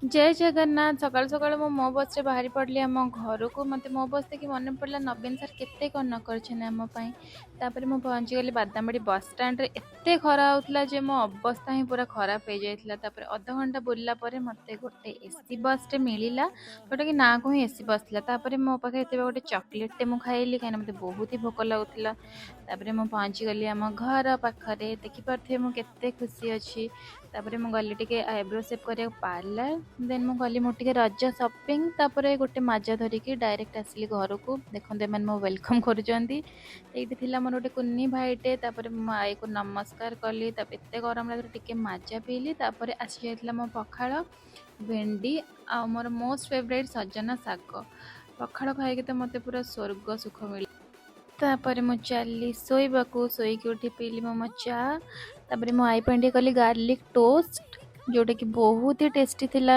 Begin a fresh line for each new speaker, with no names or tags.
जय जगन्नाथ। सकाଳୁ ସକାଳୁ ମୁଁ ମୋ ବସ୍‌ରେ ବାହାରି ପଡ଼ିଲି ଆମ ଘରକୁ। ମୋତେ ମୋ ବସ୍ ଦେଖି ମନେ ପଡ଼ିଲା ନବୀନ ସାର୍ କେତେ କ'ଣ ନ କରିଛନ୍ତି ଆମ ପାଇଁ। ତାପରେ ମୁଁ ପହଞ୍ଚିଗଲି ବାଦାମବାଡ଼ି ବସ୍ ଷ୍ଟାଣ୍ଡରେ। ଏତେ ଖରା ହେଉଥିଲା ଯେ ମୋ ଅବସ୍ଥା ହିଁ ପୁରା ଖରାପ ହେଇଯାଇଥିଲା। ତାପରେ ଅଧଘଣ୍ଟା ବୁଲିଲା ପରେ ମୋତେ ଗୋଟେ ଏସି ବସ୍‌ଟେ ମିଳିଲା, ଯେଉଁଟାକି ନାଁକୁ ହିଁ ଏସି ବସ୍ ଥିଲା। ତାପରେ ମୋ ପାଖରେ ଥିବା ଗୋଟେ ଚକୋଲେଟ୍‌ଟେ ମୁଁ ଖାଇଲି, କାହିଁକିନା ମୋତେ ବହୁତ ହି ଭୋକ ଲାଗୁଥିଲା। ତାପରେ ମୁଁ ପହଞ୍ଚିଗଲି ଆମ ଘର ପାଖରେ। ଦେଖିପାରୁଥିବେ ମୁଁ କେତେ ଖୁସି ଅଛି। ତାପରେ ମୁଁ ଗଲି ଟିକେ ଆଇବ୍ରୋ ସେପ୍ କରିବାକୁ ପାର୍ଲର। ଦେନ୍ ମୁଁ ଗଲି ମୋର ଟିକେ ରଜ ସପିଂ। ତାପରେ ଗୋଟେ ମାଜା ଧରିକି ଡାଇରେକ୍ଟ ଆସିଲି ଘରକୁ। ଦେଖନ୍ତୁ ଏମାନେ ମୋ ୱେଲକମ୍ କରୁଛନ୍ତି। ଏଇଠି ଥିଲା ମୋର ଗୋଟେ କୁନି ଭାଇଟେ। ତାପରେ ମୋ ଆଈକୁ ନମସ୍କାର କଲି। ତାପରେ ଏତେ ଗରମ ଲାଗିଲା ଟିକେ ମାଜା ପିଇଲି। ତାପରେ ଆସିଯାଇଥିଲା ମୋ ପଖାଳ, ଭେଣ୍ଡି ଆଉ ମୋର ମୋଷ୍ଟ ଫେଭରାଇଟ୍ ସଜନା ଶାଗ। ପଖାଳ ଖାଇକି ତ ମୋତେ ପୁରା ସ୍ୱର୍ଗ ସୁଖ ମିଳିଲା। ତାପରେ ମୁଁ ଚାଲିଲି ଶୋଇବାକୁ। ଶୋଇକି ଉଠି ପିଇଲି ମୋ ଚା। ତାପରେ ମୋ ଆଈ ପାଇଁ ଟିକେ କଲି ଗାର୍ଲିକ୍ ଟୋଷ୍ଟ, ଯେଉଁଟାକି ବହୁତ ହି ଟେଷ୍ଟି ଥିଲା।